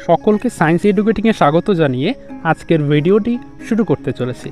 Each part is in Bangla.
সকলকে সায়েন্স এডুকেটিংয়ে স্বাগত জানিয়ে আজকের ভিডিওটি শুরু করতে চলেছি।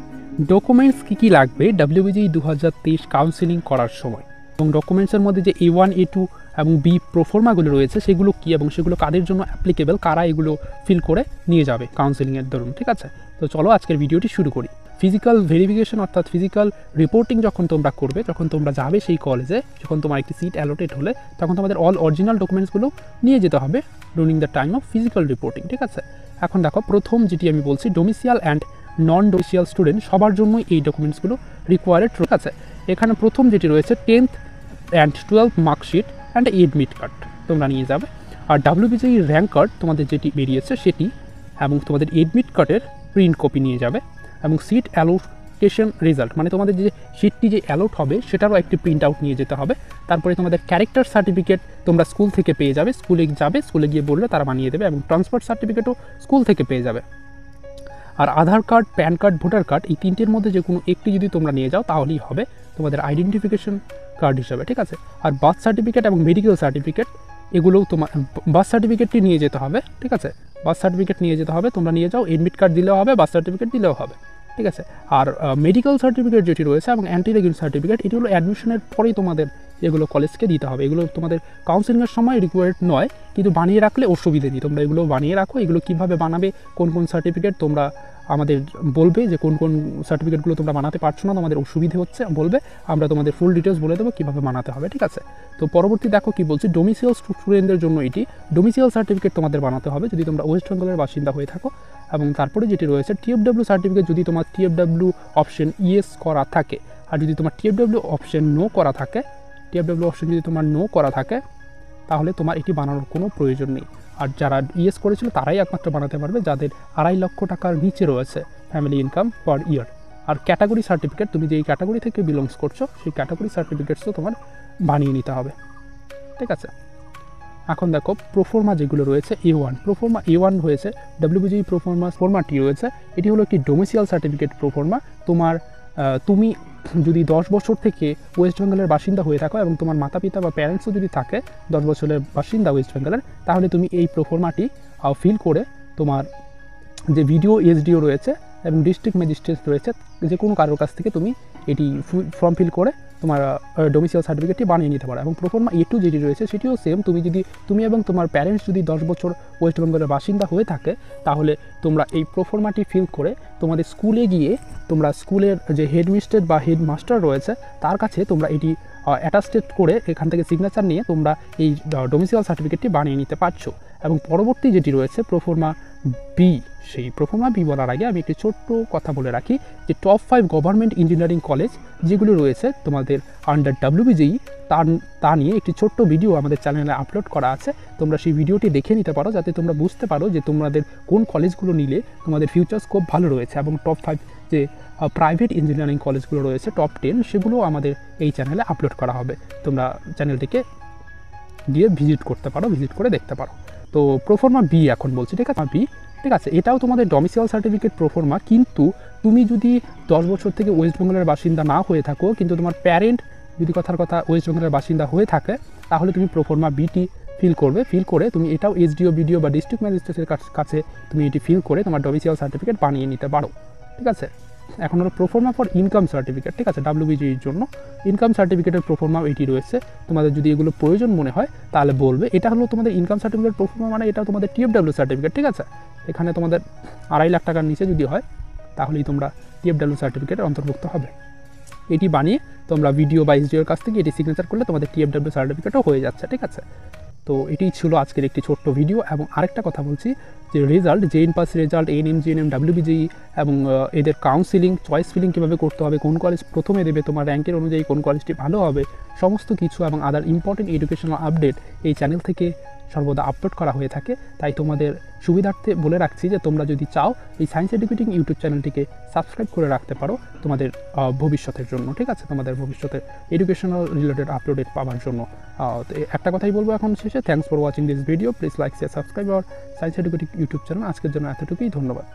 ডকুমেন্টস কী লাগবে WBJEE 2023 কাউন্সেলিং করার সময়, এবং ডকুমেন্টসের মধ্যে যে A1 A2 এবং B প্রোফর্মাগুলো রয়েছে সেগুলো কী এবং সেগুলো কাদের জন্য অ্যাপ্লিকেবল, কারা এগুলো ফিল করে নিয়ে যাবে কাউন্সেলিংয়ের দরুন। ঠিক আছে, তো চলো আজকের ভিডিওটি শুরু করি। ফিজিক্যাল ভেরিফিকেশন অর্থাৎ ফিজিক্যাল রিপোর্টিং যখন তোমরা করবে, যখন তোমরা যাবে সেই কলেজে, যখন তোমার একটি সিট অ্যালোটেড হলে, তখন তোমাদের অল অরিজিনাল ডকুমেন্টসগুলো নিয়ে যেতে হবে during the time of physical reporting. ঠিক আছে, এখন দেখো প্রথম যেটি আমি বলছি, domicile and non domicile student সবার জন্যই এই ডকুমেন্টসগুলো রিকোয়ার্ড। ঠিক আছে, এখানে প্রথম যেটি রয়েছে 10th and 12th marksheet and admit card তোমরা নিয়ে যাবে। আর WBJEE র্যাঙ্ক কার্ড তোমাদের যেটি বেরিয়েছে সেটি এবং তোমাদের এডমিট কার্ডের প্রিন্ট কপি নিয়ে যাবে, এবং সিট অ্যালোকেশন রেজাল্ট মানে তোমাদের যে সিটটি যে অ্যালোট হবে সেটারও একটি প্রিন্ট আউট নিয়ে যেতে হবে। তারপরে তোমাদের ক্যারেক্টার সার্টিফিকেট তোমরা স্কুল থেকে পেয়ে যাবে, স্কুলে গিয়ে বললে তারা বানিয়ে দেবে, এবং ট্রান্সফার সার্টিফিকেটও স্কুল থেকে পেয়ে যাবে। আর Aadhaar card, PAN card, voter card এই তিনটের মধ্যে যে কোনো একটি যদি তোমরা নিয়ে যাও তাহলেই হবে তোমাদের আইডেন্টিফিকেশন কার্ড হিসাবে। ঠিক আছে, আর বার্থ সার্টিফিকেট এবং মেডিকেল সার্টিফিকেট এগুলোও তোমার বার্থ সার্টিফিকেটটি নিয়ে যেতে হবে। ঠিক আছে, বার্থ সার্টিফিকেট নিয়ে যেতে হবে, তোমরা নিয়ে যাও, এডমিট কার্ড দিলেও হবে, বার্থ সার্টিফিকেট দিলেও হবে। ঠিক আছে, আর মেডিকেল সার্টিফিকেট যেটি রয়েছে এবং অ্যান্টি র্যাগিং সার্টিফিকেট এগুলো অ্যাডমিশনের পরেই তোমাদের এগুলো কলেজকে দিতে হবে। এগুলো তোমাদের কাউন্সেলিংয়ের সময় রিকোয়ার্ড নয়, কিন্তু বানিয়ে রাখলে অসুবিধে নেই। তোমরা এগুলো বানিয়ে রাখো। এগুলো কীভাবে বানাবে, কোন কোন সার্টিফিকেট তোমরা আমাদের বলবে যে কোন কোন সার্টিফিকেটগুলো তোমরা বানাতে পারছো না, তোমাদের অসুবিধে হচ্ছে বলবে, আমরা তোমাদের ফুল ডিটেলস বলে দেবো কীভাবে বানাতে হবে। ঠিক আছে, তো পরবর্তী দেখো কি বলছি, ডোমিসিয়াল স্টুডেন্টদের জন্য এটি ডোমিসিয়াল সার্টিফিকেট তোমাদের বানাতে হবে যদি তোমরা ওয়েস্ট বেঙ্গলের বাসিন্দা হয়ে থাকো। এবং তারপরে যেটি রয়েছে TFW সার্টিফিকেট, যদি তোমার TFW অপশন ইয়েস করা থাকে, আর যদি তোমার TFW অপশন নো করা থাকে, TFW অপশন যদি তোমার নো করা থাকে তাহলে তোমার এটি বানানোর কোনো প্রয়োজন নেই। আর যারা ইয়েস করেছিল তারাই একমাত্র বানাতে পারবে যাদের 2.5 লক্ষ টাকার নিচে রয়েছে ফ্যামিলি ইনকাম পার ইয়ার। আর ক্যাটাগরি সার্টিফিকেট, তুমি যেই ক্যাটাগরি থেকে বিলংস করছো সেই ক্যাটাগরি সার্টিফিকেটসও তোমার বানিয়ে নিতে হবে। ঠিক আছে, এখন দেখো প্রোফর্মা যেগুলো রয়েছে A1, প্রোফর্মা A1 হয়েছে WBJEE প্রোফর্মাটি রয়েছে, এটি হলো একটি ডোমিসিয়াল সার্টিফিকেট প্রোফর্মা। তুমি যদি 10 বছর থেকে ওয়েস্ট বেঙ্গলের বাসিন্দা হয়ে থাকো এবং তোমার মাতা পিতা বা প্যারেন্টসও যদি থাকে 10 বছরের বাসিন্দা ওয়েস্ট বেঙ্গলের, তাহলে তুমি এই প্রোফর্মাটি ফিল করে তোমার যে ভিডিও SDO রয়েছে এবং ডিস্ট্রিক্ট ম্যাজিস্ট্রেট রয়েছে, যে কোনো কারোর কাছ থেকে তুমি এটি ফর্ম ফিল করে তোমার ডোমিসিয়াল সার্টিফিকেটটি বানিয়ে নিতে পারো। এবং প্রোফর্মা A2 যেটি রয়েছে সেটিও সেম, তুমি এবং তোমার প্যারেন্টস যদি 10 বছর ওয়েস্ট বেঙ্গলের বাসিন্দা হয়ে থাকে তাহলে তোমরা এই প্রোফর্মাটি ফিল করে তোমাদের স্কুলে গিয়ে তোমরা স্কুলের যে হেডমিস্ট্রেস বা হেডমাস্টার রয়েছে তার কাছে তোমরা এটি অ্যাটাস্টেড করে এখান থেকে সিগনেচার নিয়ে তোমরা এই ডোমিসিয়াল সার্টিফিকেটটি বানিয়ে নিতে পারছো। এবং পরবর্তী যেটি রয়েছে প্রোফর্মা B, সেই প্রোফর্মা B বলার আগে আমি একটি ছোট্ট কথা বলে রাখি যে টপ 5 গভর্নমেন্ট ইঞ্জিনিয়ারিং কলেজ যেগুলো রয়েছে তোমাদের আন্ডার WBJEE তা নিয়ে একটি ছোট্ট ভিডিও আমাদের চ্যানেলে আপলোড করা আছে। তোমরা সেই ভিডিওটি দেখে নিতে পারো যাতে তোমরা বুঝতে পারো যে তোমাদের কোন কলেজগুলো নিলে তোমাদের ফিউচার স্কোপ ভালো রয়েছে, এবং টপ 5 যে প্রাইভেট ইঞ্জিনিয়ারিং কলেজগুলো রয়েছে টপ 10 সেগুলো আমাদের এই চ্যানেলে আপলোড করা হবে। তোমরা চ্যানেলটিকে গিয়ে ভিজিট করে দেখতে পারো। তো প্রোফর্মা B এখন বলছি। ঠিক আছে, ঠিক আছে, এটাও তোমাদের ডোমিসিয়াল সার্টিফিকেট প্রোফর্মা, কিন্তু তুমি যদি 10 বছর থেকে ওয়েস্ট বেঙ্গলের বাসিন্দা না হয়ে থাকো কিন্তু তোমার প্যারেন্ট যদি কথার কথা ওয়েস্ট বেঙ্গলের বাসিন্দা হয়ে থাকে তাহলে তুমি প্রোফর্মা Bটি ফিল করে তুমি এটাও SDO BDO বা ডিস্ট্রিক্ট ম্যাজিস্ট্রেটের কাছে তুমি এটি ফিল করে তোমার ডোমিসিয়াল সার্টিফিকেট বানিয়ে নিতে পারো। ঠিক আছে, এখন হলো প্রোফর্মা ফর ইনকাম সার্টিফিকেট। ঠিক আছে, WBJEE জন্য ইনকাম সার্টিফিকেটের প্রোফর্মা এটি রয়েছে। তোমাদের যদি এগুলো প্রয়োজন মনে হয় তাহলে বলবে। এটা হলো তোমাদের ইনকাম সার্টিফিকেট প্রোফর্মা, মানে এটা তোমাদের TFW সার্টিফিকেট। ঠিক আছে, এখানে তোমাদের 2.5 লাখ টাকার নিচে যদি হয় তাহলেই তোমরা TFW সার্টিফিকেটের অন্তর্ভুক্ত হবে। এটি বানিয়ে তোমরা ভিডিও বা SDOর কাছ থেকে এটি সিগনেচার করলে তোমাদের TFW সার্টিফিকেটও হয়ে যাচ্ছে। ঠিক আছে, তো এটি ছিল আজকের একটি ছোট্ট ভিডিও। এবং আরেকটা কথা বলছি যে result, JN pass result, ANM GNM WBJEE এবং এদের কাউন্সিলিং চয়েস ফিলিং কীভাবে করতে হবে, কোন কলেজ প্রথমে দেবে, তোমার র্যাঙ্কের অনুযায়ী কোন কলেজটি ভালো হবে, সমস্ত কিছু এবং আদার ইম্পর্টেন্ট এডুকেশনাল আপডেট এই চ্যানেল থেকে সর্বদা আপলোড করা হয়ে থাকে। তাই তোমাদের সুবিধার্থে বলে রাখছি যে তোমরা যদি চাও এই সায়েন্স এডুকেটিং ইউটিউব চ্যানেলটিকে সাবস্ক্রাইব করে রাখতে পারো তোমাদের ভবিষ্যতের জন্য। ঠিক আছে, তোমাদের ভবিষ্যতের এডুকেশনাল রিলেটেড আপলোডেড পাওয়ার জন্য। তো একটা কথাই বলবো এখন শেষে, thanks for watching this video, please like share subscribe our science educating YouTube channel. আজকের জন্য এতটুকুই, ধন্যবাদ।